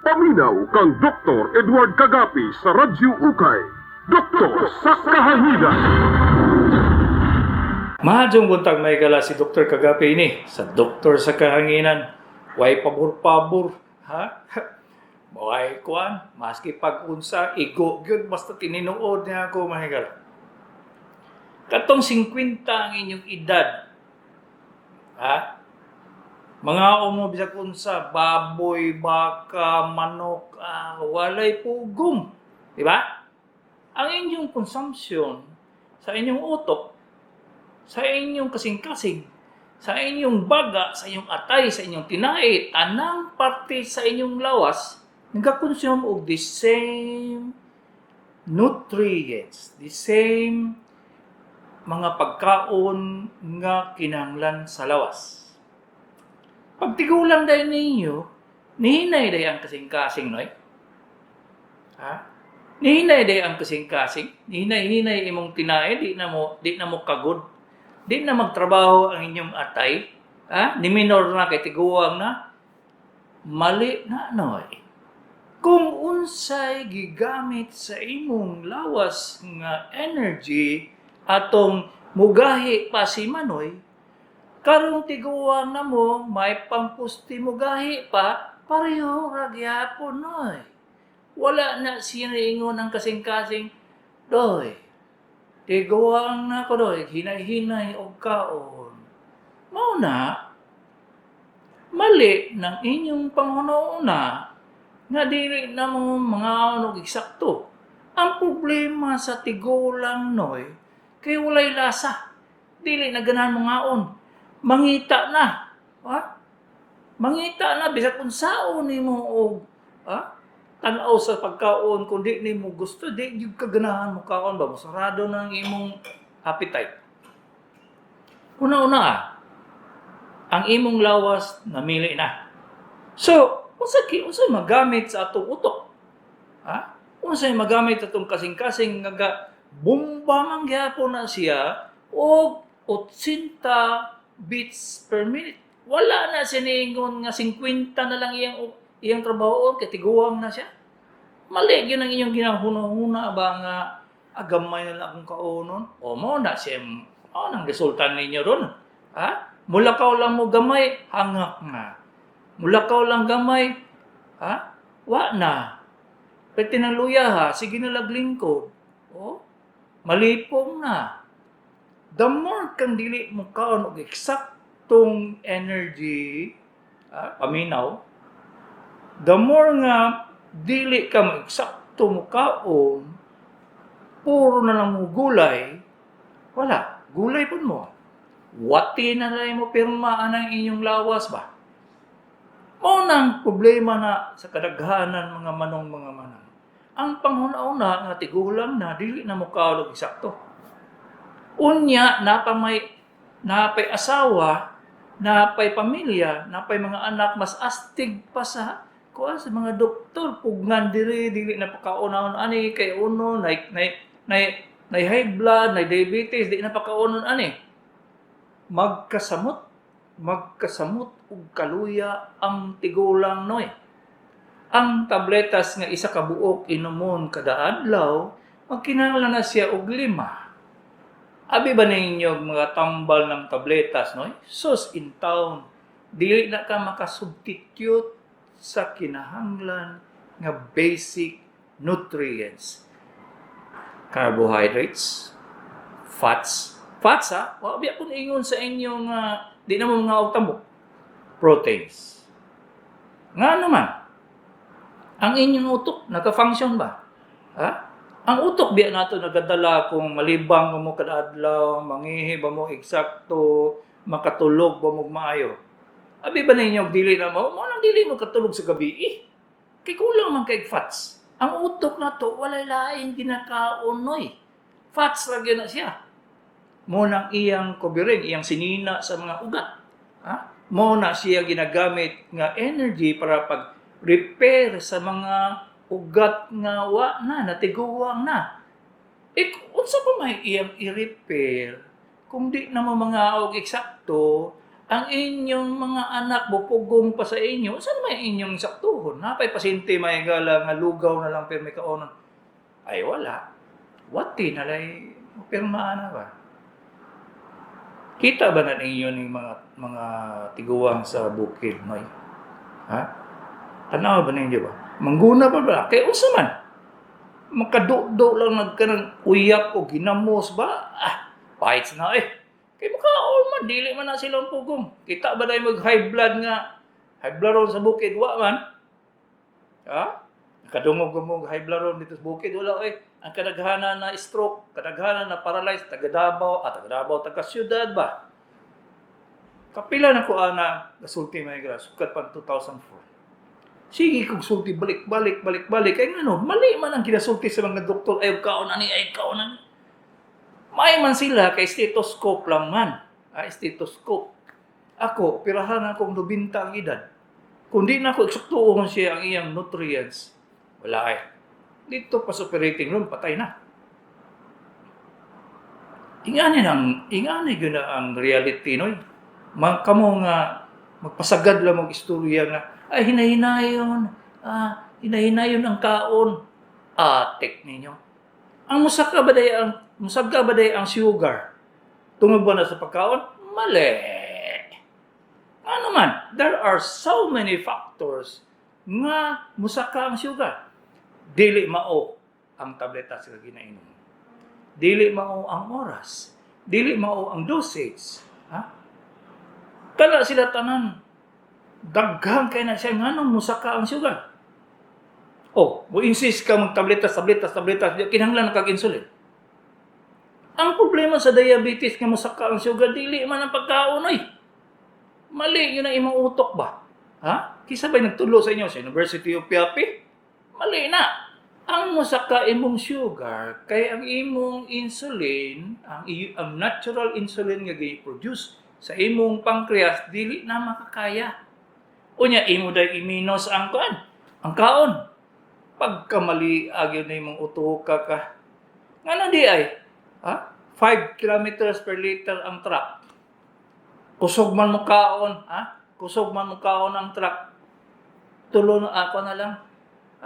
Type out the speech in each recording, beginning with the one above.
Paminaw kang Dr. Edward Kagapi sa Radyo Ukay. Doktor sa Kahanginan. Mahadong buntag may gala si Dr. Kagapi ini sa Doktor sa Kahanginan. Way pabor-pabor, ha? Way kuan, maski pag-unsa, igo gyud basta tininuod niya ako mahigala. Katong 50 ang inyong edad, ha? Mga umo bisag unsa, baboy, baka, manok, walay pugong, di ba? Ang inyong consumption sa inyong utok, sa inyong kasing-kasing, sa inyong baga, sa inyong atay, sa inyong tinai, tanang parte sa inyong lawas, nagka-consume og the same nutrients, the same mga pagkaon nga kinahanglan sa lawas. Pag tigulang dahil ninyo, nihinay dahil ang kasing-kasing, noy? Ha? Nihinay dahil ang kasing-kasing, nihinay imong tinay, di na mo kagod, di na magtrabaho ang inyong atay, ha? Ni minor na kay tiguang na, mali na, noy. Kung unsay gigamit sa imong lawas nga energy atong mugahi pa si Manoy, karong tiguang na mo, may pampusti mugahi pa, pareho ra gyapon noy. Wala na sinaingon ang kasing-kasing, doy, tiguang na ko doy, hinay-hinay og kaon. Mao na, mali ng inyong panghuna-una, nga dili na mo mga anog eksakto. Ang problema sa tigulang noy, kay walay lasa. Dili na ganahan mga on. Mangita na. Ha? Mangita na bisag unsaon nimo og tan-aw sa pagkaon kung di nimo gusto, di gyud kaganahan mo kaon ba, masarado na ang imong appetite. Una-una ang imong lawas namili na. So, unsa magamit sa atong utok? Ha? Unsa magamit atong kasing-kasing nga bomba man gyapon na siya og 80 beats per minute. Wala na siningon nga 50 na lang iyang trabaho kay tiguang na siya. Mali gyud ang inyong ginahuna-huna ba nga agamay na lang akong kaonon. O mo na siya nang resulta ninyo ron. Ha? Mulakaw lang mo gamay, hangak na. Mulakaw lang gamay, ha? Wa na. Pwede ng luya ha, sige na laglingkod. O? Malipong na. The more kang dili mo kaon og eksaktong energy, paminaw, the more nga dili ka mo eksakto mo kaon, puro na lang mo gulay, wala, gulay pun mo. Wati na lang mo pirmaan ang inyong lawas ba? Mao nang problema na sa kadaghanan mga manong. Ang panghuna-una nga tigulang na dili na mo kaon og eksakto. Unya, napay asawa, napay pamilya, napay mga anak, mas astig pa sa mga doktor, pugnan dili na pagkaonon ani, kay uno, na high blood, na diabetes, di na pagkaonon ani. Magkasamot ug kaluya ang tigulang noy. Ang tabletas nga isa ka buok inumon kada adlaw, magkinahanglan na siya og 5. Abi ba ninyo mga tambal ng tabletas, no? Sus in town, dili na ka makasubstitute sa kinahanglan nga basic nutrients. Carbohydrates, fats, wa biya kun ingon sa inyong di na mo mga og tambok. Proteins. Nga naman, ang inyong utok naka-function ba? Ha? Ang utok biya nato nagadala kung malibang mo kada adlaw, mangihi ba mo eksakto, makatulog ba mo maayo. Abi ba ninyo dili na mo nang dili mo katulog sa gabi Kay kulang man kay fats. Ang utok nato walay lain ginakaon noy. Fats ra gyud na siya. Mo nang iyang kubiring, iyang sinina sa mga ugat. Ha? Mo na siya ginagamit nga energy para pag-repair sa mga ugat nga wa na, natiguang na. Unsa pa may iyang i-repair kung di na mo mga og eksakto ang inyong mga anak bupugong pa sa inyo, saan may inyong saktuhon? Napay pasyente may gala nga lugaw na lang pero may kaonon. Ay wala. Wati na lay pirmaan na ba? Kita ba na ninyo ng mga tiguang sa bukid, Noy? Ha? Tanaw ba ninyo ba? Mangguna pa ba? Kaya unsa man? Makadukdo lang nagkanang uyak o ginamos ba? Bites na eh. Kaya makaon man, dili man na silang pugong. Kita ba na mag-high blood nga? High blood ron sa bukid, wa man? Ha? Nakadungog-gumog high blood ron dito sa bukid, wala eh. Ang kadaghanan na stroke, kadaghanan na paralyzed, taga Davao, taga syudad ba? Kapila na ko ana, nasulti may gra, sukat pa 2004. Sige kong sulti, balik. Kaya nga no, mali man ang kinasulti sa mga doktor, ayaw kaon ani. May man sila, kay stethoscope lang man. Stethoscope. Ako, pirahan akong 90 ang edad. Kung di na ako eksaktuon siya ang iyang nutrients, wala eh. Dito pa sa operating room, patay na. Ingani yun na ang reality, Noy. Kamo nga, magpasagad lang mag-istorya nga, ay hinahinayon ang kaon. Tek ninyo. Ang musaka ba ang sugar? Tungod ba na sa pagkaon? Mali. Ano man, there are so many factors nga musaka ang sugar. Dili mao ang tableta sila ginainom. Dili mao ang oras. Dili mao ang dosage. Kala sila tanan. Daghang kay na siya nganong musaka ang sugar. Mo insist ka mag tabletas, kinahanglan kag insulin. Ang problema sa diabetes nga musaka ang sugar, dili man ang pagkaon oy. Mali yun ang imong utok ba? Kisa ba'y nagtulo sa inyo sa University of Piapi? Mali na. Ang musaka imong sugar kay ang imong insulin, ang natural insulin nga gi-produce sa imong pancreas dili na makakaya. Unya imo day i-minus ang kaon. Pagkamali agyon na imong utuka ka. Ngano di ay? 5 kilometers per liter ang truck. Kusog man mo kaon, ang truck. Tulo na ako na lang.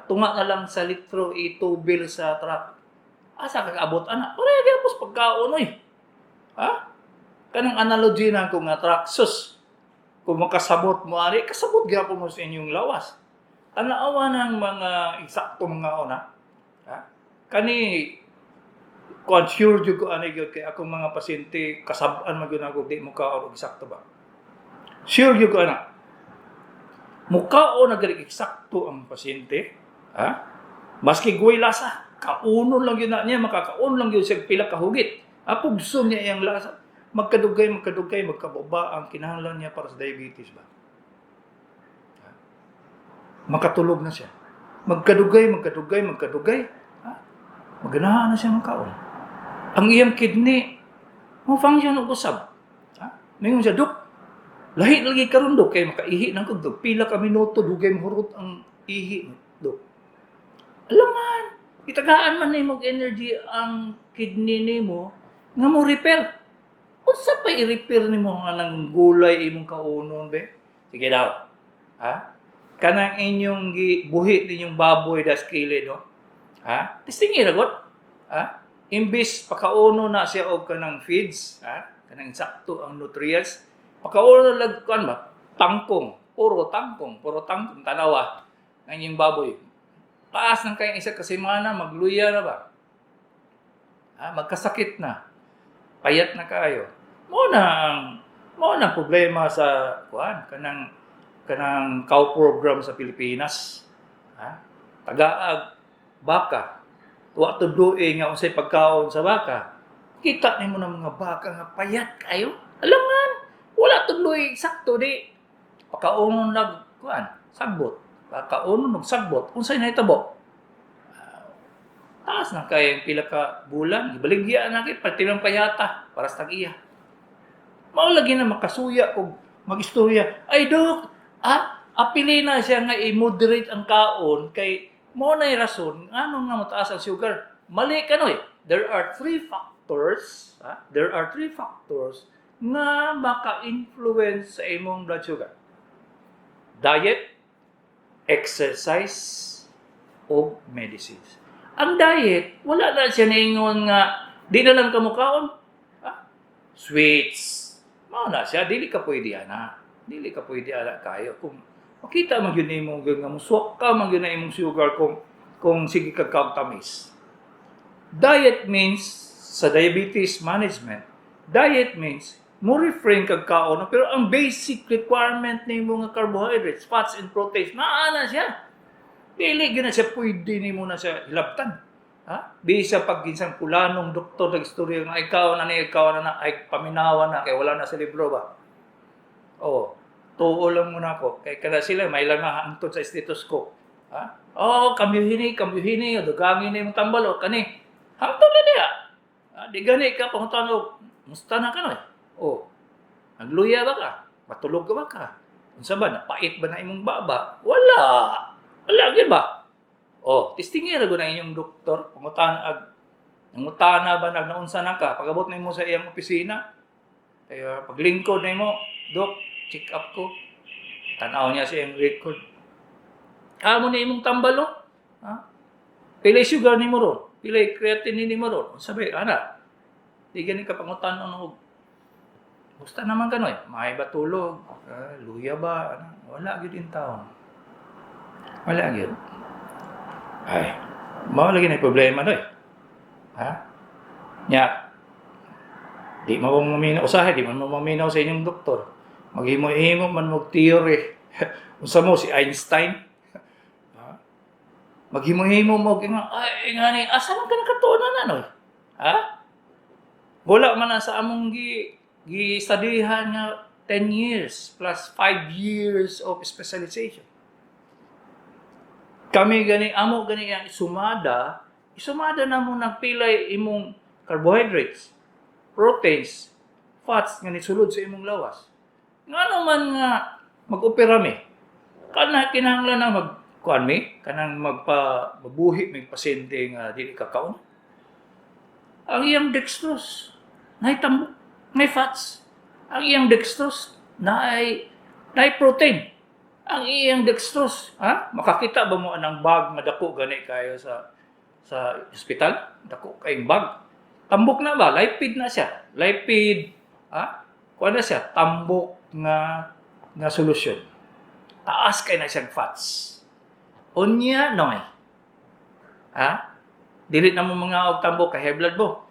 Tunga na lang sa litro itubil sa truck. Asa kakaabot ana? Pareha gyapos pagkaon oy. Kanang analogy na ko nga truck sus. Kung makasabot mo ari, kasabot gyapon mo sa inyong lawas. Tanaawa ng mga eksakto mga ona. Kani sure jud ko ani gyud kay akong mga pasyente kasab-an magyud ako di mo kaon og eksakto ba. Sure jud ko ana. Mukaon na gali eksakto ang pasyente, maski guway lasa, kaunon lang yun na niya, makakaon lang yun siya pila kahugit. Pugso niya iyang lasa. Magkadugay, magkababa ang kinahanglan niya para sa diabetes ba? Makatulog na siya. Magkadugay. Maganahan na siya makaon. Ang iyang kidney, function og usab. Mingon siya, Dok, lahi lagi karon Dok, kay makaihi ng kog, pila ka minuto, dugay mahurot ang ihi, Dok. Alaman, itagaan man nimog energy ang kidney nimo, nga mo repair. Unsa pa i-repair nimo nga nang gulay imong kaunon be? Sige daw. Kanang inyong buhi ninyong baboy das kilid no? Tistingi ra gud. Imbis pakauno na siya og kanang feeds, kanang sakto ang nutrients, pakauno lag kan ba? Puro tangkong tanawa ng inyong baboy. Taas ng kayong isa kasimana, magluya na ba? Magkasakit na. Payat na kayo. Mo na problema sa kanang cow program sa Pilipinas. Tagaag baka. Wa tudloy nga unsay pagkaon sa baka. Kita nimo ng mga baka nga payat kayo. Alangan, wala tudloy sakto di. Pagkaonon sagbot. Pagkaonon sagbot. Unsay nahitabo? Taas na kayang pila ka bulan, ibaligya na kay pati lang payata para sa tag-iya. Mao lagi na makasuya og magistorya. Ay Dok, apili na siya nga i-moderate ang kaon kay mo na rason ngano nga mataas ang sugar. Mali ka no eh. There are three factors nga maka-influence sa imong blood sugar? Diet, exercise, o medicines. Ang diet, wala na siya ningon nga di na lang kamukaon. Sweets. Mao na siya, dili ka pwede ana. Dili ka pwede ana kayo kung makita man gyud nimo nga muswak ka man gyud na imong sugar kung sige ka tamis. Diet means sa diabetes management, diet means mo refrain kag kaon pero ang basic requirement nimo nga carbohydrates, fats and proteins naa na siya. Dili gyud na siya pwede nimo na siya hilabtan. Bisa pag ginsang pulanong doktor nag-istorya nga ikaw na ay paminawa na kay wala na sa libro ba. Tuo lang muna ako kay kada sila may lang nga hangtod sa stethoscope. Kambyuhini, dugangin ni mong tambal o kani. Hangtod na niya. Di gani ka pangutano, musta na ka no? Nagluya ba ka? Matulog ka ba ka? Unsa ba napait ba na imong baba? Wala. Wala gyud ba? Testingera na inyong doktor, pangutana ba naunsa na ka, pag-abot na mo sa iyang opisina, kaya paglingkod na mo, Dok, check up ko, tanaw niya sa iyang record. Amo na imong tambalo, pilay sugar ni mo ron, pilay creatinine ni mo ron, sabi, di ganin ka pangutana ng gusto naman ka no may ba tulog, luya ba, wala gyud in taon. Wala gyud. Ay, mao lagi na problema doy. Nya, di mo maminaw usahay, di man mo maminaw sa inyong doktor. Maghimo-himo man mo theory. Unsa mo si Einstein? Maghimo-himo mo ngani asa man ka nakatuon na noy? Wala man na sa among gi-studyhan nga 10 years plus 5 years of specialization. Kami amo gani ang isumada na mo nagpilay imong carbohydrates, proteins, fats nga nisulod sa imong lawas. Ngano man nga mag-opera mi, kinahanglan na magkuan mi, kanang magpabuhi mig pasyente nga dili kakaon. Ang iyang dextrose, nay tambok, nay fats. Ang iyang dextrose, nay protein. Ang iyang dextrose, makakita ba mo anang bag nga dako gani kayo sa ospital? Dako kayong bag. Tambok na ba? Lipid na siya. Lipid, kuha na siya, tambok nga solusyon. Taas kay na siyang fats. Unya, noy. Dili na mo mga og tambok kay high blood mo.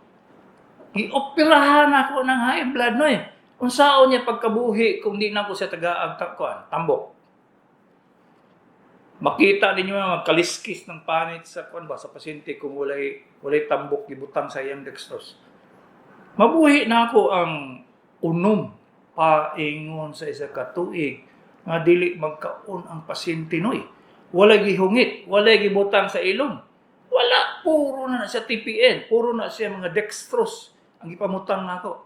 Gioperahan ako ng high blood, noy. Unsaon niya pagkabuhi kung di na ko siya tagaag tambok. Makita ninyo na magkaliskis ng panit sa sa pasyente kung walay tambok gibutang sa iyang dextrose. Mabuhi na ako ang unom paingon sa isa ka tuig nga dili magkaon ang pasyente noy. Walay gihungit, walay gibutang sa ilong. Wala, puro na siya TPN, puro na siya mga dextrose ang ipamutang nako.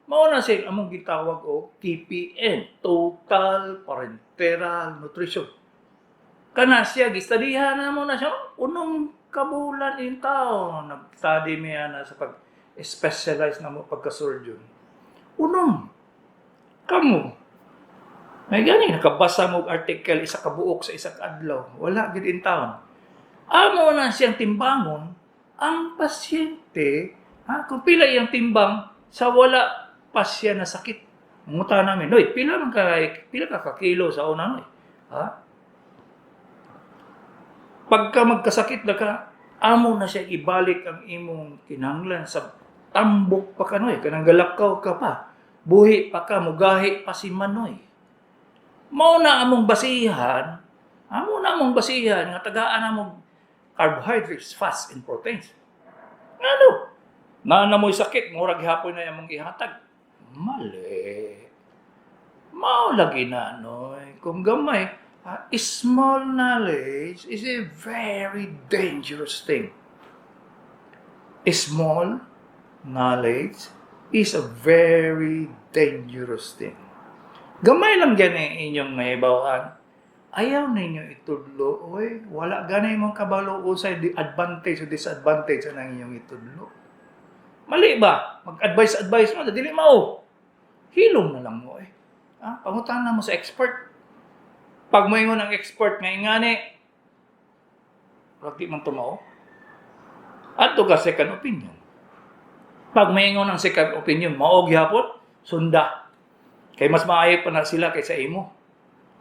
Mao na siya among gitawag og TPN, Total Parenteral Nutrition. Kana siya, gistadihan na mo na siya, unong kabulan in taon, nag-study niya na sa pag-specialize na mo pagka-surgeon. Unong, kamo, may gani, nakabasa mo article, isa kabuok sa isang adlaw, wala gid in taon. Amo na siyang timbangon, ang pasyente, kung pila iyang timbang, sa wala pa siya na sakit. Munguta namin, noy, pila ka kakilo sa una, noy? Pagka magkasakit na ka, amo na siya ibalik ang imong kinahanglan sa tambok pa ka noy, kanang galakaw ka pa, buhi pa ka, mugahi pa si Manoy. Mao na among basihan nga tagaan among carbohydrates, fats, and proteins. Ano? Na mo'y sakit, murag hapon na among ihatag. Mali. Mao lagi na noy, kung gamay. Small knowledge is a very dangerous thing. Small knowledge is a very dangerous thing. Gamay lang gani inyong mahibawan. Ayaw ninyo itudlo, wala ganay mong kabalo sa advantage o disadvantage na inyong itudlo. Mali ba? Mag-advise mo, dili mao. hilom na lang mo eh. Pangutan na mo sa expert. Pag moingon ang expert nga ingani, di man tumao. Adto ka second opinion. Pag moingon ang second opinion, mao gyapon, sunda. Kay mas maayo pa na sila kaysa imo.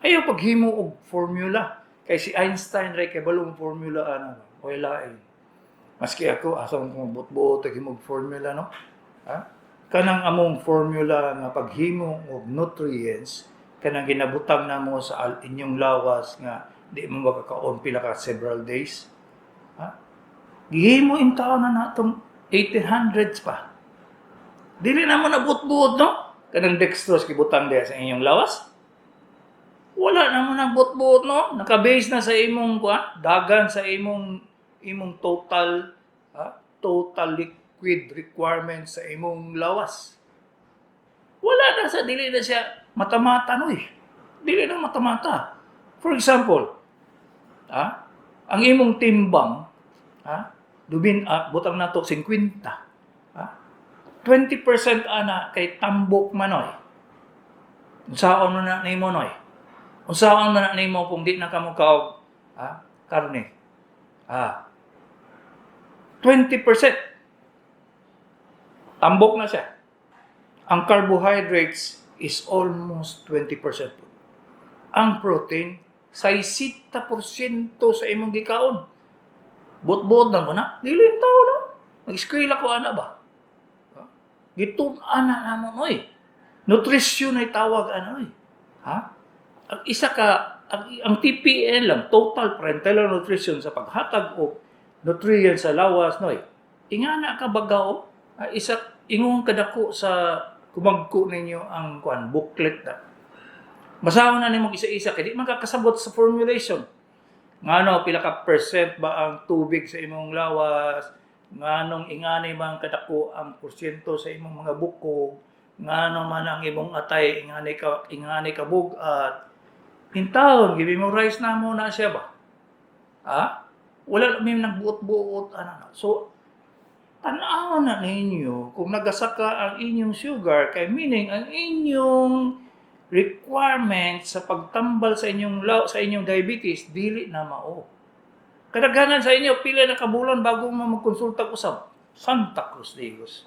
Ayaw paghimo og formula. Kay si Einstein ray kay balong formula wala eh. Maski ako asa kong butbuot og himog formula no. Kanang among formula nga paghimo og nutrients kanang ginabutang namo sa inyong lawas nga di mo makakaon pila ka several days. Gihimo in taon na natong 1800s pa. Dili na mo nabutbuot no. Kanang dextrose gibutang diha sa inyong lawas. Wala na mo nang butbuot no. Naka-base na sa imong dagan sa imong total liquid requirements sa imong lawas. Wala na sa dili na siya mata-mata no eh. Dili na mata-mata. For example, ang imong timbang, butang nato 50. 20% ana kay tambok manoy. Unsaon mo na nimo noy? Unsaon man na nimo kung di na kamo kaog karne? 20%. Tambok na siya. Ang carbohydrates is almost 20%. Ang protein, 60% sa imong gikaon. Bot-bot na mo na. Dili yung tao na. Nag-eskwela ko ana ba? Gitun-ana na mo noy. Nutrition ay tawag ano eh. Ang isa ka, ang TPN lang, Total Parenteral Nutrition sa paghatag o nutrients sa lawas, noy. Ingana ka bagaw, ingon kadako sa kumagko ninyo ang booklet na. Basahon na nimo isa-isa kay di man kakasabot sa formulation. Ngano pila ka percent ba ang tubig sa imong lawas? Nganong ingani man kadako ang porsyento sa imong mga buko? Ngano man ang imong atay ingani ka bugat? Intawon, gi-memorize na mo na siya ba? Wala may nagbuot-buot So, tanaw na ninyo kung nagasaka ang inyong sugar, kay meaning ang inyong requirement sa pagtambal sa inyong diabetes dili na mao. Kadaghanan sa inyo pila na kabulan bago mo magkonsulta usab. Santa Cruz Digos.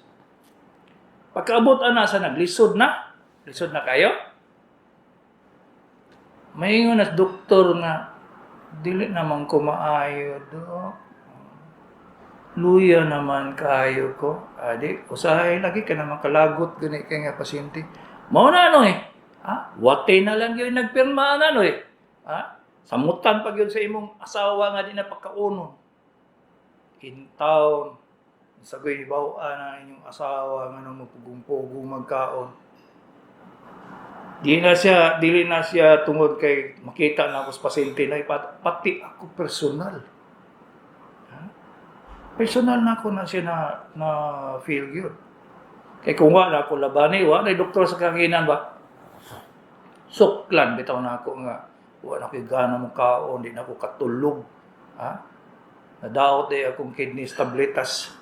Pagkaabot ana sa lisod na kayo. Maingon na doktor nga dili naman ko maayo dok. Luya naman kayo ko. Adi, usahay lagi ka naman kalagot gani kay nga pasyente. Mao na Wate na lang yun nagpirma na Samutan pag yun sa imong asawa nga di na pagkaunon. Kintaon. Sagoy bawaan na inyong asawa nga nang magpugong-pugong magkaon. Dili na siya tungod kay makita na ako sa pasyente na pati ako personal. Personal na ako na siya na feel yun. Kay kung wala ako labani, wala doktor sa kanginan ba? Suklan bitaw na ako nga wala ko gana mo kaon, di na ako katulog. Nadaot akong kidney tabletas.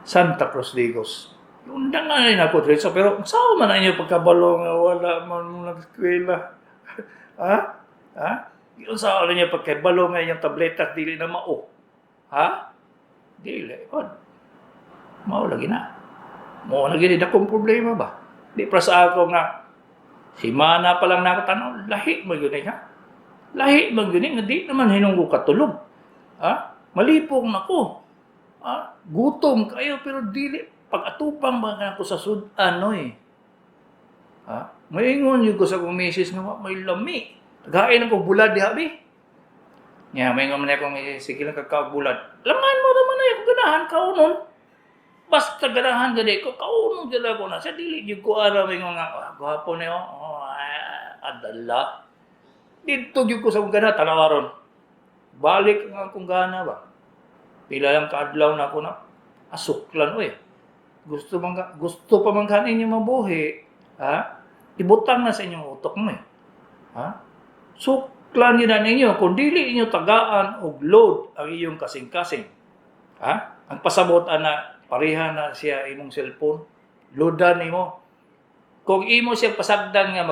Santa Cruz Digos. Yung danganin ako dito. Pero saan man na inyo pagkabalo nga wala man mo nag-eskwela? Yung saan na inyo pagkabalo nga yung tabletas dili na mao? Dili. Mao lagi na. Mao lagi na akong problema ba? Di para sa ako nga simana pa lang na ako tanaw, lahi mo yun Lahi mo yun nga di naman hinunggo katulog. Malipong na ko. Gutom kayo pero dili. Pag-atupang ba nga ako sa sudan, Maingon yung ko sa kong misis nga may lami. Tagain ako bulad di habi. Maingon man akong sige lang kakabulad. Langan mo naman na yung ganahan kaunon. Basta ganahan gani ko, kaunon dila ko na. Sa dili yung ko araw maingon nga, gwapo na yun. Adala. Dito yung ko sa kong gana, tanawaron. Balik nga akong gana ba? Pila lang kaadlaw na ako na. Asuklan Gusto pa man kanin niyo mabuhi, ibutang na sa inyong utok mo Suklan yun na ninyo, kung dili inyo tagaan o load ang iyong kasing-kasing. Ang pasabot na pareha na siya imong cellphone, loadan nimo. Kung imo siya pasagdan nga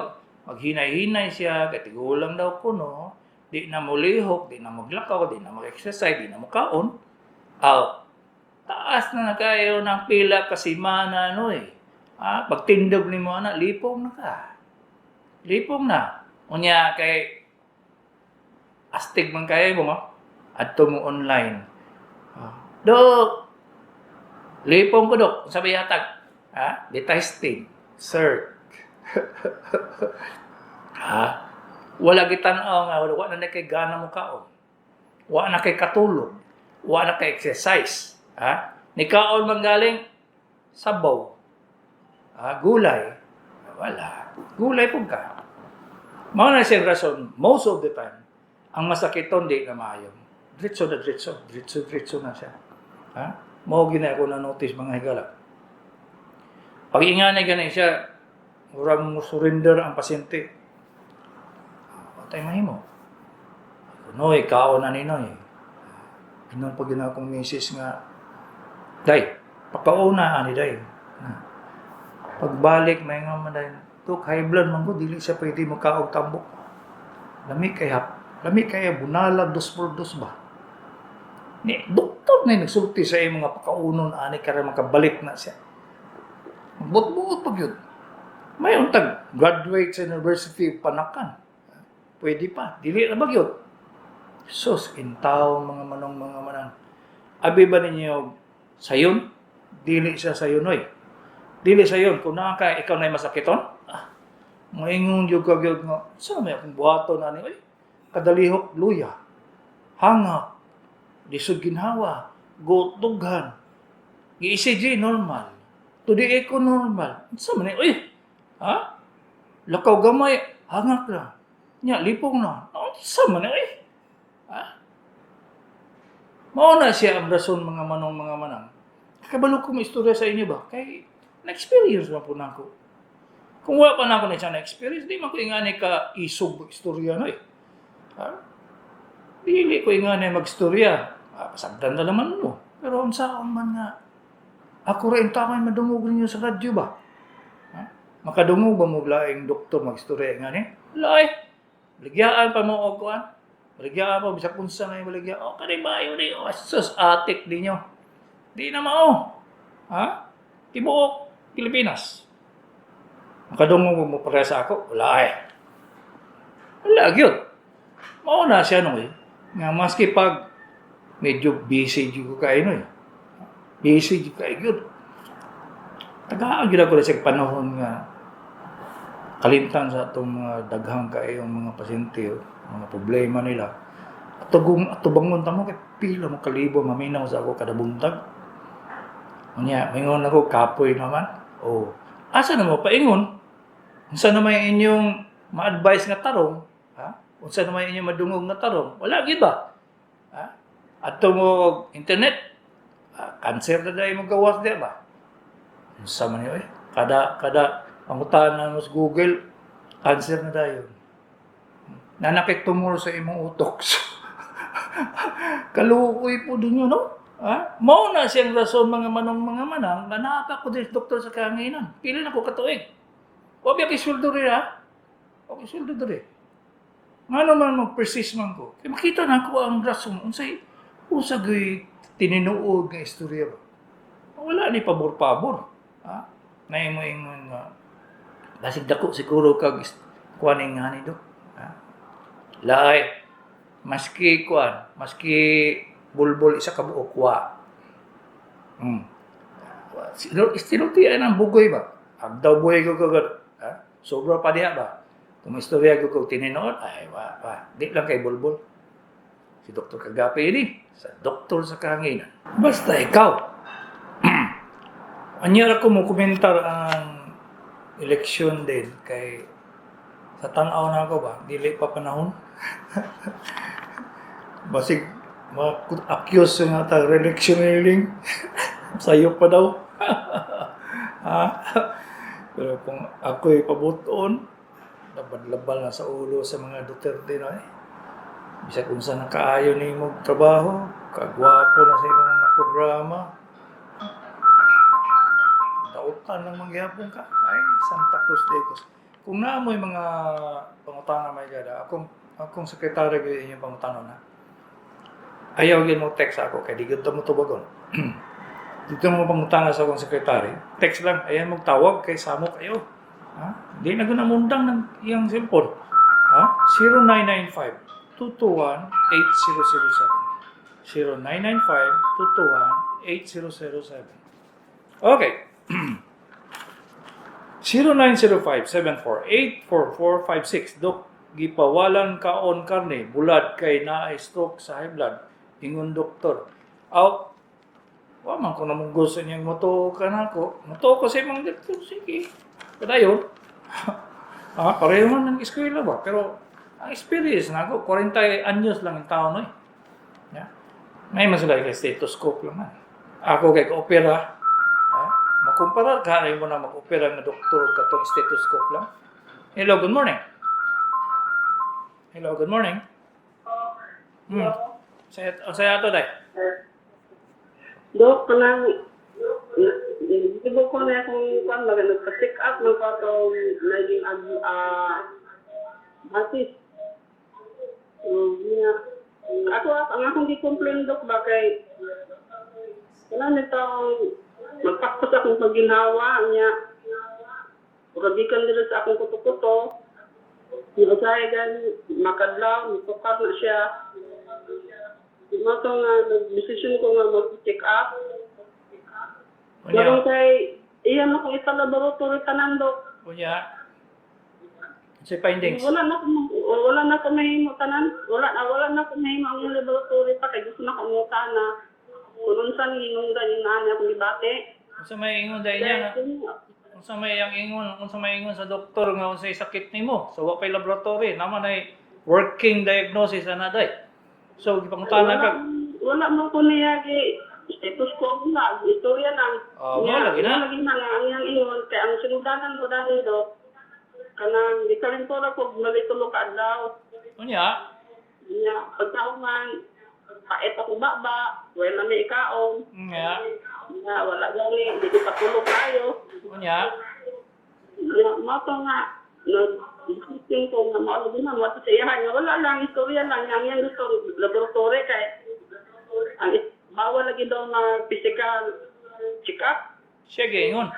maghinay-hinay siya, katigulang daw ko, no? Di na mo lihok, di na maglakaw, di na mag-exercise, di na makaon. Taas na kayo ng pila kasi mana, no eh. Pagtindog ni mo, anak, lipong na ka. Lipong na. Unya, kay astig man kayo mo, adto mo online. Dok, lipong ko, Dok. Sabi yatag, di testing. Sir. Wala gitanaw nga, wala na kay gana mo kaon. Wala na kay katulog. Wala na kay exercise. Ni kaon man galing sabaw. Gulay. Wala. Gulay po ka. Mao na siyang rason, most of the time, ang masakiton di na maayon. Diretso na siya. Mao gina ako na notice mga higala. Pag ingani ganun siya, murang mo surrender ang pasyente. Patay mahimo. Noy, kaon na ni Noy. Pinang pag gina akong misis nga, Day, pakauna ani Day. Pagbalik, may nga man Day, tuk, high blood man ko, dili siya pwede makaog tambok. Lami kaya bunalag, dos ba? Ni, doktor na nagsulti sa iyo mga pakaunon, ani kaya makabalik na siya. Buot pag yun. May untag, graduate sa University of Panakan. Pwede pa, dili na ba yun? Sus, intaw, mga manang. Abi ba ninyo sayon? Dili siya sayon, oy. Dili sayon, kung ikaw na masakiton, maingon yung kagyod nga, saan may akong buhato na ni, oy, kadalihok, luya, hanga, lisod ginhawa, gutughan, i-ECG normal, to the echo normal, saan man, oy, lakaw gamay, hangak na, nya, lipong na, saan man, oy, mauna siya ang rason mga manang. Kabalo ko may istorya sa inyo ba? Kay na-experience na po na ako. Kung wala pa na ako na siya na-experience, di man ko ingani ka isog istorya na eh. Dili ko ingani mag-istorya. Pasagdan na naman mo. Pero ang saan man nga, ako rin tamay madungog ninyo sa radyo ba? Makadungog ba mo laing doktor mag-istorya ingani? Wala eh. Ligyaan pa mo o kuhan. Baligyan pa, bisa kunsa na yung baligyan. Kanay ba yun eh? Sus, atik din nyo. Di na mao. Tibuok, Pilipinas. Makadungog mo para sa ako? Wala eh. Wala, yun. Mao na siya no eh. Nga maski pag medyo busy ko kayo no eh. Busy ko kayo yun. Tagaan ako na sa panahon nga kalimtan sa itong mga daghang kayo mga pasyente mga problema nila. At bangon tamo kay pila mo kalibo maminaw sa ako kada buntag. Unya, mingon ako kapoy naman. Asa na mo paingon? Unsa naman inyong ma-advise nga tarong? Unsa naman inyong madungog nga tarong? Wala gid ba? Adto mo internet, cancer na dai mo gawas di ba? Unsa man yun? Kada pangutanan mo sa Google, cancer na dayon. Nanakit tumor sa imong utok. Kaluoy po din yun, no? Mao na siyang rason mga manang, na nakaka ko din doktor sa kahanginan. Pili na ko katuig. Huwag yung isuldo rin, Huwag isuldo rin. Nga naman mag-persist man ko. Kaya makita na ko ang rason. Usag tininuod ng istorya ba? Wala ni pabor-pabor. Naimo-ingon nga. Basig dako siguro kag kuaning nga ni Dok. Laay, maski bulbul isa ka buok wa. Istinultian ang bugoy ba? Agdaw buhay ko kagad. Sobra pa diha ba? Kung istorya ko kag tininood, ay wa. Di lang kay bulbul. Si Dr. Kagape ini, sa doktor sa kahanginan. Basta ikaw. Anyara ko mo komentar ang eleksyon din kay sa tanaw na ako ba, dili pa panahon. Basig ma-accuse nga ta re-electioneering. Sayo pa daw. Pero kung ako'y pabuton, labal-labal na sa ulo sa mga Duterte na Bisa kung saan nakaayo ni mo trabaho, kagwapo na sa mga programa. Dautan lang mangyapon ka. Ay, Santa Cruz de Icos. Kung naamoy mga pangutana may gada, akong sekretary gyud inyong pangutana na. Ayaw gyud mo text ako kay di gyud ta mo tubagon. Dito mo pangutana sa akong sekretary. Text lang, ayan mo tawag kay samo kayo. Ha? Di na guna mundang ng iyang cellphone. Ha? 0995-221-8007. 0995-221-8007. Okay. 0905-748-4456. Dok, gipawalan kaon karne, bulad kay naay stroke sa high blood. Ingon doktor. Aw, wa man ko namang gusto niyang moto ka na ko. Moto ko sa imong doktor. Sige. Padayon. Pareho man ng eskwela ba? Pero, ang experience na ako, 40 anyos lang yung taon eh. Yeah. May masulay kay stethoscope lang man. Ako kay opera. Makumpara ka rin mo na mag-opera ng doktor katong stethoscope lang. Hello, good morning. Hello, good morning. Saya ato day. Dok, kanang ibo ko na akong kwan baga nagpa-check up ng katong naging basis. Ako ang akong gi-complain dok ba kay kanang nitong magpakpas akong pagginhawa niya. Pagkagikan nila sa akong kuto-kuto. Yung usay gan makadlaw, nagpapar na siya. Ito nga, nag-decision ko nga mag-check up. Pero kay, iyan akong ita-laboratory tanan, Dok. Kunya, si findings. Wala na ko mahimo tanan. Wala na ko mahimo ang laboratory pa. Kaya gusto na ko muta na kung saan inundan yung naan akong ibate. Kung sa may ingon dahil niya, kung sa may ingon sa doktor nga kung sa sakit nimo, so wa pay laboratory, naman ay working diagnosis ana day. So gipangutana ka. Wala mo ko niya gi stethoscope na, istorya lang. Lagi na. Lagi na ang iyang ingon kay ang sinudanan ko dahil do kanang di ka rin po na kung nalitulog ka daw. Kunya, pagkauman, pait ako baba, wala may ikaon. Wala gani, hindi ko patulog tayo. Kunya, Mato nga, nag-isipin ko na maalagin na, mato sa iyahan niya. Wala lang, istorya lang. Yang gusto, laboratory kay, bawal lagi daw na physical check-up. sige ingon.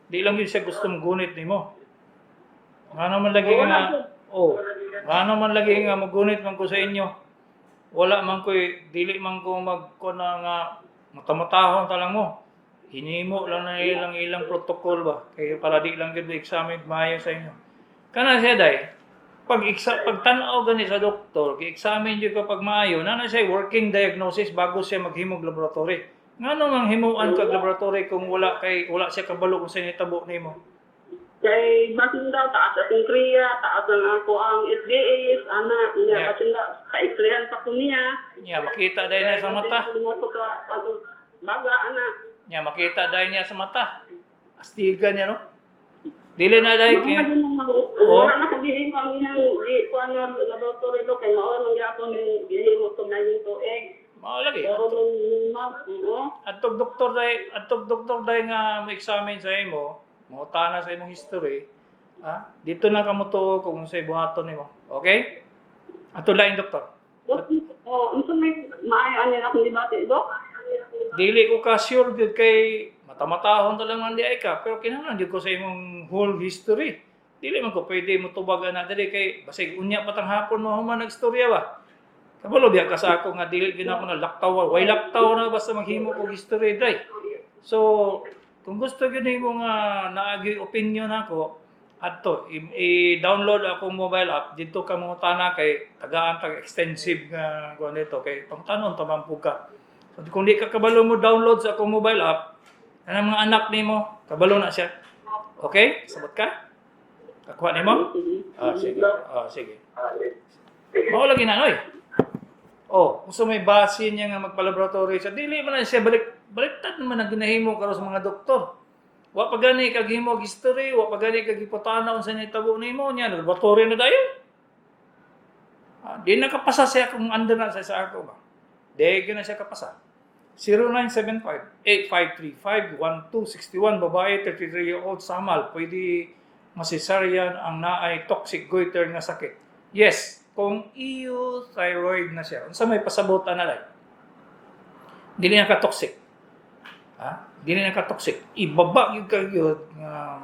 Di lang yun siya gusto magunit nimo. Nga naman lagi nga magunit man ko sa inyo. Wala man ko, dili man ko magkuna nga matamatahon talang mo. Hinimo lang na ilang protocol ba. Kaya para di lang gid examine maayo sa inyo. Kana siya day, pag tanaw gani sa doktor, gi-examine jud ko pag maayo, na siya working diagnosis bago siya maghimog laboratory. Ngano mang himuan kag laboratory kung wala siya kabalo kung sa nitabo nimo? Kay batin daw, taas akong kriya, taas ang ako ang SDAs, niya, batin daw, ka-explayan pa ko niya. Nya makita dahil niya sa mata. Baga, Nya makita dahil niya sa mata. Astigan niya, no? Dili na dahil kaya. Wala na ko gihimo ang iyang laboratory do, kay mao lang yapon yung gihimo to na yung tuig. Mao lagi. Pero Atog doktor dahil nga mo-examine sa imo, mangutana sa imong history, dito na kamo to kung sa ibuhaton nimo. Okay? Ato lain doktor. unsa may maayo ani akong debate, Dok? Dili ko ka sure jud kay matamatahon ta lang man di ay ka, pero kinahanglan jud ko sa imong whole history. Dili man ko pwede mo tubagan na dili kay basig unya patang hapon mo human nagstorya ba. Kabalo biya ka sa ako nga dili gyud ako na laktaw, way laktaw na basta maghimo ko history dai. So kung gusto gyud nimo nga naagi opinion ako, adto i-download akong mobile app dito ka mo tana kay tagaan tag extensive nga kuan dito kay pangtanon ta mampug ka. So kung di ka kabalo mo download sa akong mobile app, ang mga anak nimo kabalo na siya. Okay? Sabot ka? Kakuha nimo? Sige. Sige. Mao lagi na oy. Kung may base niya nga magpa-laboratory siya, dili man na siya baliktad naman ang ginahimo karon sa mga doktor. Wa pa gani kag himo history, wa pa gani kag ipotanaw sa nitabo nimo nya laboratory na dayon. Di na kapasa siya kung under na sa ako ba. Dege na siya kapasa. 0975-8535-1261, babae, 33-year-old, Samal, pwede masisaryan ang naay toxic goiter nga sakit. Yes, kung euthyroid na siya, unsa may pasabot na lang, dili na ka-toxic. Ha? Dili na ka-toxic. Ibaba yung kagyod, nga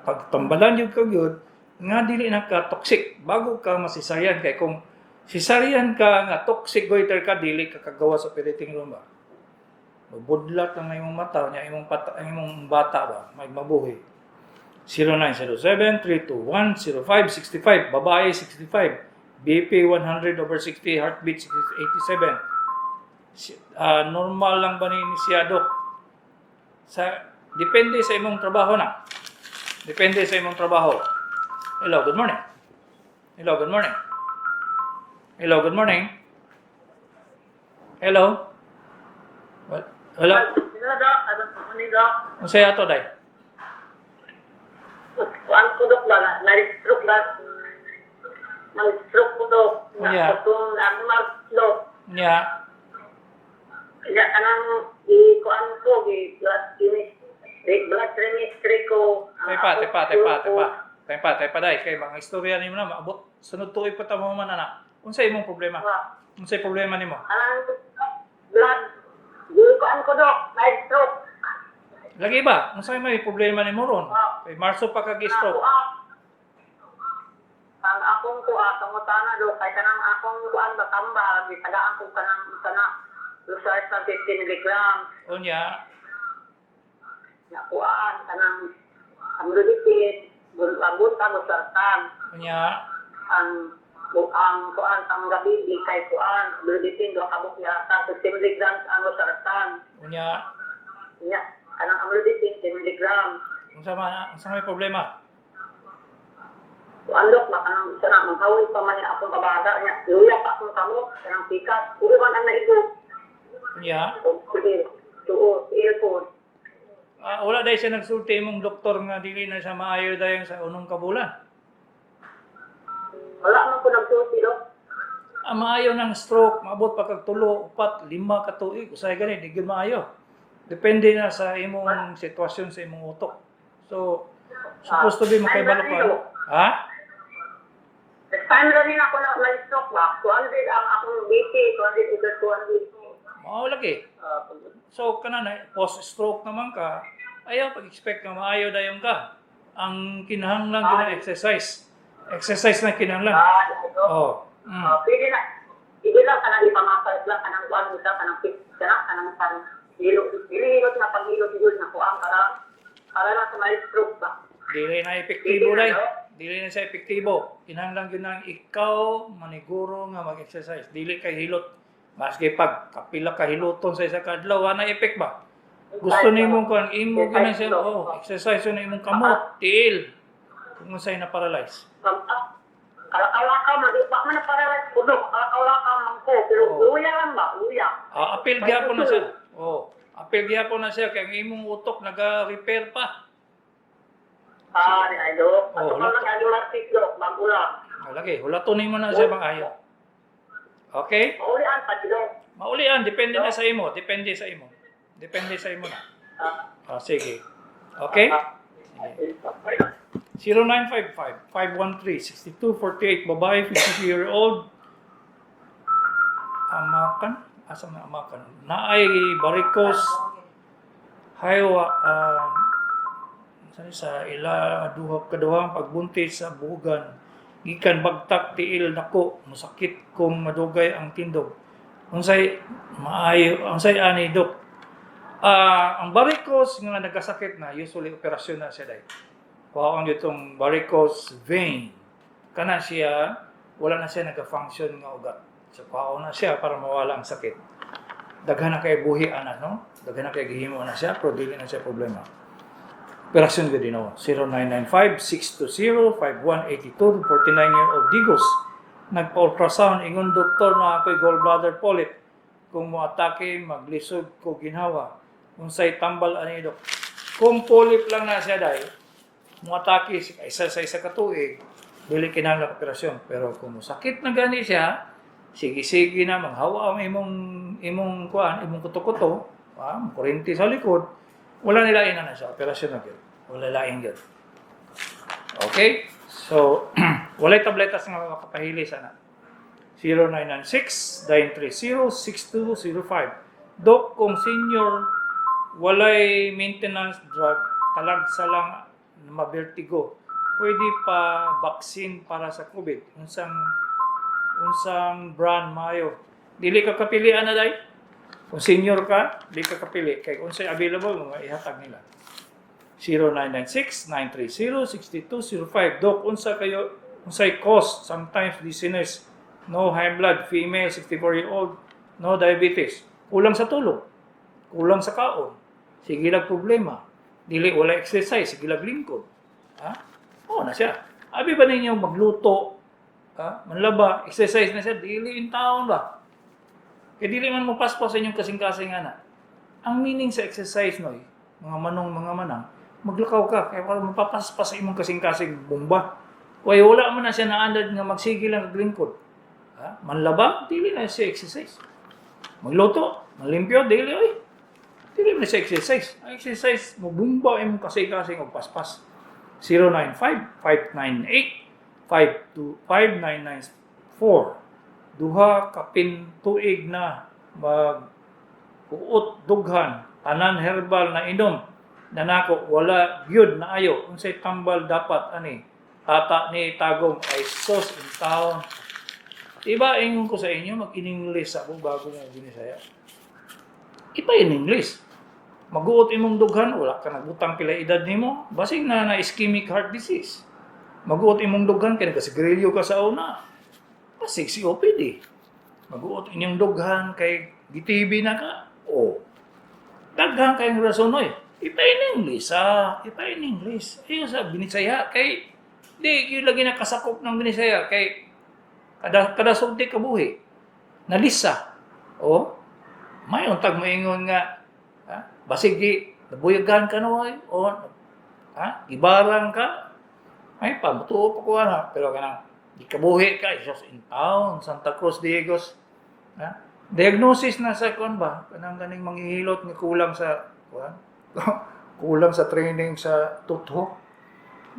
pagtambalan yung kagyod, nga dili na ka-toxic. Bago ka masisaryan, kay kung sisaryan ka nga toxic goiter ka, dili ka kagawa sa operating room ba? Mabudlat ang imong mata, ang imong bata ba, may mabuhi. 0907-321-0565, babae 65, BP 100/60, heartbeat 87. Normal lang ba ni siya, Dok? Depende sa imong trabaho na. Depende sa imong trabaho. Hello, good morning. Hello, good morning. Hello, good morning. Hello. Hello. Ano sa'yo ito, Day? Kuan ko dok ba? Na-stroke ba? Mag-stroke ko dok. Yeah. Kung dok. Yeah. Kaya kanang kuan ko, blood chemistry ko. Tepa, Day. Kay mga istorya nimo na, maabot. Sunod tuig pa tamo man, anak. Unsay imong problema? Unsay problema nimo? Blood. Kuan ko dok. Na-stroke. Lagi ba? Unsay may problema nimo ron? Kay Marso pa kag-stroke. Ang akong tungutana do kay kanang akong kuan ba tambal bisadaan ko kanang research sa 50 milligrams Unya, na kuan kanang amlodipid bulabot ka sartan unya, ang kuan ang gabi di kay kuan amlodipid do kabuk yata 50 milligrams ang sartan unya. nya kanang amlodipid 10 milligrams Unsa may problema? Andok makanang isa na manghawid pa man akong kabada niya. Luya pa akong kamo kanang pikas. Puro man ang naigo. Unya. Tuo, earphone. Wala dahil siya nagsulti mong doktor nga dili na siya maayo dahil sa unong kabulan. Wala man ko nagsusi do. Maayo ng stroke, maabot pa kag 3, 4, 5 ka tuig. Usay gani, di gyud maayo. Depende na sa imong sitwasyon sa imong utok. So, supposed to be makaibalo ka. Ha? Time rin ako na stroke ba? 200 ang akong BP, 200. Mao lagi. So, kanana, post-stroke naman ka, ayaw pag-expect na maayo dayon ka. Ang kinahanglan gina exercise. Exercise na kinahanglan. Oh. Pwede na. Hindi lang kanang ipamasal lang kanang kuan mo kanang fit kanang hilot na paghilot na kuan para na sa may stroke ba. Dili na epektibo dai. Dili na siya epektibo. Kinahanglan gyud nang ikaw maniguro nga mag-exercise. Dili kay hilot. Maski pag kapila ka hiluton sa isa ka adlaw, na effect ba? Gusto nimo kan imo gina siya exercise na imong kamot, tiil. Kung unsay na paralyze. Kalakaw mag-ipa man na paralyze ko do. Kalakaw man ko pero luya lang ba? Luya. Apil gyapon na siya. Apil gyapon na siya kay ang imong utok naga-repair pa. Ay do. Ato lang ang martik do, bago lang. Lagi, hulatunin mo na siya bang ayaw. Okay? Maulian pa do. Maulian, depende na sa imo. Depende sa imo. Depende sa imo na. Sige. Okay? 0955-513-6248, babae, 52-year-old. Amakan? Asa na amakan? Naay varicose. Haywa, sa kaduhang pagbuntis sa buhugan. Gikan bagtak tiil nako, masakit kung madugay ang tindog. Unsay maayo, unsay ani dok. Ang varicose nga nagkasakit na usually operasyon na siya dai. Kuhaon itong varicose vein. Kana siya wala na siya nag-function nga ugat. So kuhaon na siya para mawala ang sakit. Daghan na kay buhi ana no. Daghan na kay gihimo na siya pero dili na siya problema. Operasyon gud dino 0995-620-5182, 49-year-old Digos. Nagpa-ultrasound ingon doktor na ako'y gallbladder polyp. Kung moatake maglisod ko ginhawa. Unsay tambal ani dok. Kung polyp lang na siya dai, moatake isa ka tuig, dili kinahanglan operasyon. Pero kung sakit na gani siya, sige na maghawa ang imong kuan, imong kuto-kuto, kurente sa likod, wala nila ina na sa operasyon na gyud. Wala laing gyud. Okay? So, walay tabletas nga makapahili sana. 0996-930-6205. Dok, kung senior, walay maintenance drug, talagsa lang na mabertigo, pwede pa vaccine para sa COVID. Unsang brand mayo. Dili ka kapilian na day. Kung senior ka, di ka kapili. Kaya unsay available, mga ihatag nila. 0996-930-6205. Dok, unsay cause, sometimes dizziness, no high blood, female, 64-year-old, no diabetes. Kulang sa tulog, kulang sa kaon, sige lang problema. Dili wala exercise, sige lang lingkod. Na siya. Abi ba ninyo magluto, manlaba, exercise na siya, dili in taon ba? Kaya dili man mo paspas sa inyong kasing-kasing ana. Ang meaning sa exercise noy, mga manang, maglakaw ka, kaya para mapapaspas sa imong kasing-kasing bomba. Kaya wala man na siya naandad nga magsige lang naglingkod. Manlaba, dili na siya exercise. Magluto, malimpyo, dili na siya exercise. Ang exercise, mabumba imong kasing-kasing o paspas. 095-598-52994. Duha kapin tuig na mag-uot dughan, tanan herbal na inom, nanako wala gyud na ayo. Unsay tambal dapat ani? Tata ni tagom ay sos in town. Diba, ingon ko sa inyo, mag-in-English ako bago mo ginisaya. Iba in English. Mag-uot imong dughan, wala ka nagbutang pila edad nimo, basig na ischemic heart disease. Mag-uot imong dughan, kaya nagasigarilyo ka sa una, basig COPD. Mag-uot inyong dughan, kay GTB na ka, daghan kayong rasonoy. Iba in English, iba in English. Ayun sa binisaya, kay di yung lagi nakasakop ng binisaya, kay kada sulti kabuhi, nalisa. May untag moingon nga, basig di, nabuyagan ka na gibarang ka, ay pamutuo pa ko pero kanang, di kabuhi ka, isos in town, Santa Cruz, Diegos. Diagnosis na sa ba, kanang ganing manghihilot nga kulang sa, kulang sa training sa tutho.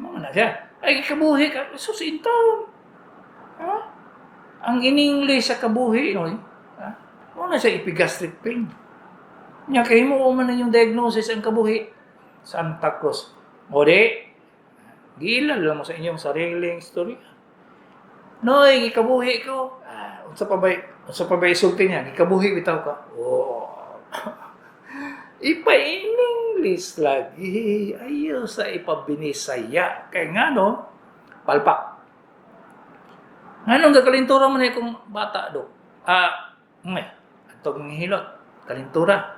Mga na siya, ay kabuhi ka, isos in town. Ang in-English sa kabuhi, na siya epigastric pain. Nya kay mo man yung diagnosis ang kabuhi. Santa Cruz. O di, giilal lang mo sa inyong sariling story. Noy, gikabuhi ko. Unsa pa ba isulti niya? Gikabuhi bitaw ka. Ipa in English lagi. Ayaw sa ipabinisaya. Kaya nga palpak. Anong kakalintura mo na kung bata do? Atong hilot, kalintura.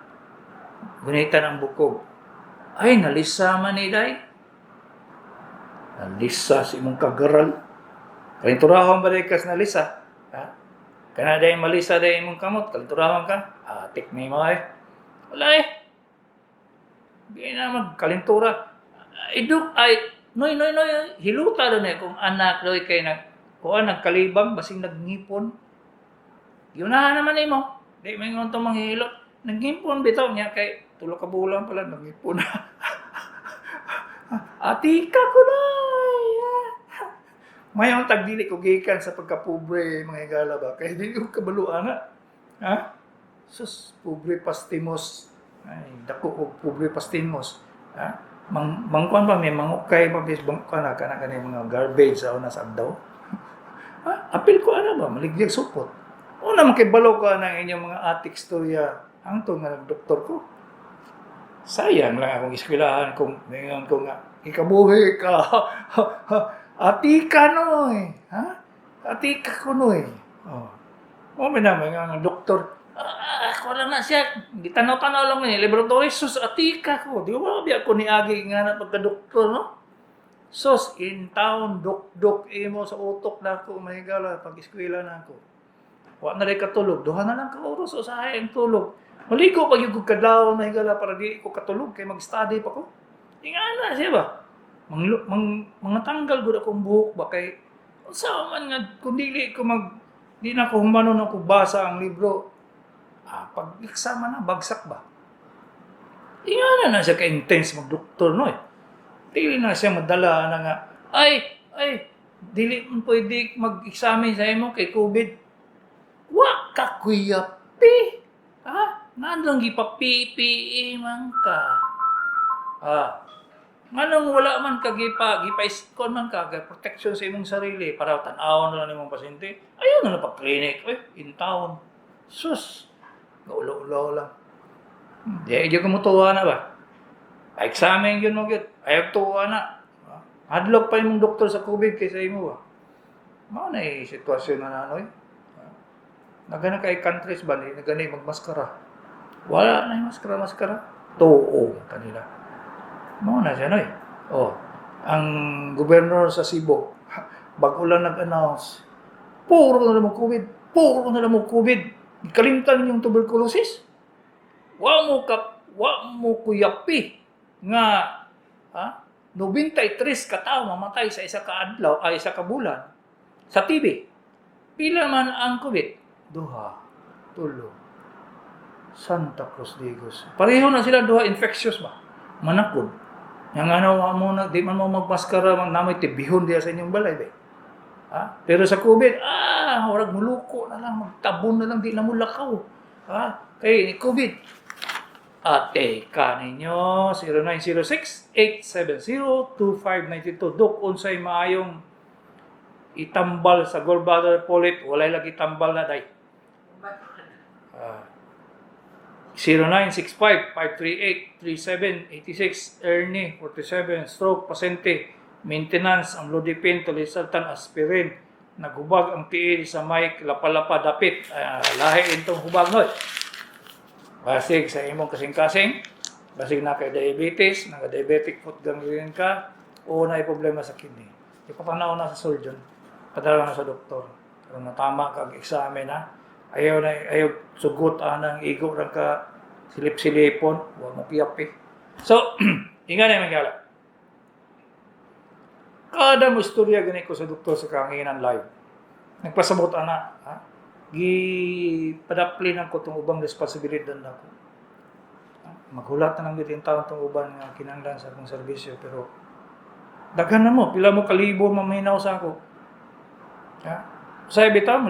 Gunitan ang bukog. Ay, nalisa man ni day. Nalisa si mong kagaral. Kalinturahon ba day kas nalisa? Kana day malisa day mong kamot, kalinturahon ka? Atik ni mo Wala Di na magkalintura. Noy, hiluta doon kung anak doy kay nagkalibang, basing nagnipon. Yunahan naman mo. Di may ngon itong manghihilot. Nagnipon bitaw niya kay tulo ka bulan pala nagnipon. Atika ko na. Mayroon tagdili ko gikan sa pagkapobre mga higala ba. Kaya di ko kabaluan na. Sus, pobre pastimos. Ay, dako ko pobre pastimos. Mangkuan ba may mangukay ba bis bangkuan na kana mga garbage sa una sa daw. Apil ko ba? Maligyag supot. Una makibalo ka ng inyong mga atik storya. Ang to nga nagdoktor ko. Sayang lang akong iskwilahan kung ngayon ko nga, ikabuhi ka. Atika noy. Atika ko noy. May naman nga ng doktor. Ako lang na siya. Gitanaw-tanaw lang niya. Laboratory, sus, atika ko. Di ba biya ko ni Agi nga na pagka-doktor, no? Sos, in town, duk-duk, imo sa utok na ako, mahigala, pag-eskwela na ako. Wa na rin katulog, duha na lang ka-oras o sa ang tulog. Maligo pag yung kadlaw, mahigala, para di ko katulog, kaya mag-study pa ko. Nga na siya ba? Mga tanggal gud akong buhok ba, kay, saan man nga, kung dili ko Di na ako humanon ako basa ang libro. Pag eksama na, bagsak ba? Di nga na siya ka-intense mag-doktor, no eh. Dili na siya madala na nga, dili mo pwede mag-examine sa imo kay COVID. Wa ka kuyapi. Nandang gipa-PPE man ka. Nganong wala man ka gipa-iskon man ka, protection sa imong sarili para tan-awon na lang imong pasyente. Ayaw na pa-clinic, in town. Sus, gaulo-ulo lang. Di ko mo tuwa na ba? Examine yun mo yun. Ayaw tuwa na. Hadlok pa yung doktor sa COVID kaysa imo ba? Mao na sitwasyon na nanoy. Nagana kay countries ba ni nagani magmaskara. Wala na yung maskara. Tuo kanila. Mao na siya noy. Ang gobernador sa Cebu bago lang nag-announce, puro na lang COVID. Kalimtan yung tuberculosis. Wa mo kuyapi nga 93 ka tao mamatay sa isa ka adlaw ay isa ka bulan sa TB. Pila man ang COVID? 2, 3. Santa Cruz Digos. Pareho na sila duha infectious ba? Manakod. Yang mo na di man mo magmaskara namoy tibihon diya sa inyong balay ba? Pero sa COVID, warag muluko na lang, magtabon na lang, di na mo lakaw. Kay COVID. Teka ninyo, 0906-870-2592. Dok, unsay maayong itambal sa gallbladder polyp, walay lagi tambal na day. 0965-538-3786, Ernie, 47, stroke, pasente, maintenance, ang Lodipin, Tolisaltan, aspirin, naghubag ang tiil sa mic, lapalapa, dapit, lahi itong hubag noy. Basig sa imong kasing-kasing, basig na kay diabetes, naka-diabetic foot ganglion ka, o na problema sa kidney. Ipapanaw na sa surgeon, padala na sa doktor. Pero natama kag-examine ayaw sugot ng igo lang ka silip-silipon, huwag mo piyapi. So, inga na yung magkala. Kada mo istorya ganit ko sa doktor sa Kahanginan live. Nagpasabot padapli lang ko itong ubang responsibilidad na ko. Maghulat na lang dito yung taon itong ubang nga kinanglan sa akong serbisyo, pero daghan na mo, pila mo kalibo maminaw sa ako. Sa bitaw,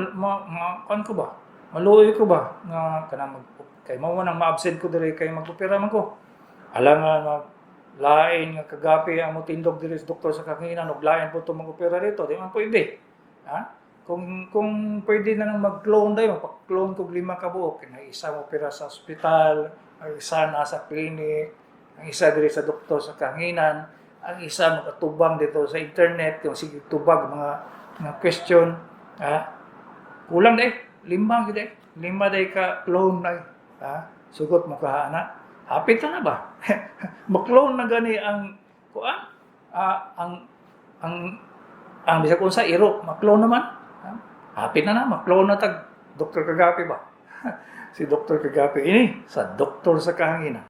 kan ko ba? Maluoy ko ba? Nga kanang kay mo nang ma-absent ko diri kay magopera man ko. Alangan lain nga kagapi ang mo tindog diri sa doktor sa Kahanginan ug lain po to mag-opera dito, di man pwede. Kung pwede na nang mag-clone dayo, magpa-clone kog 5 ka buok, ang isa mo opera sa ospital, ang isa nasa clinic, ang isa diri sa doktor sa Kahanginan, ang isa makatubang dito sa internet, yung sige tubag mga question, kulang dai, 5 gid 5 day ka clone na. Sugot mo kahana. Hapit na ba? Mag-clone na gani ang kuan. Ang bisag unsa iro, mag-clone naman. Hapit na mag-clone na tag Dr. Kagapi ba? Si Dr. Kagapi ini sa doktor sa Kahanginan.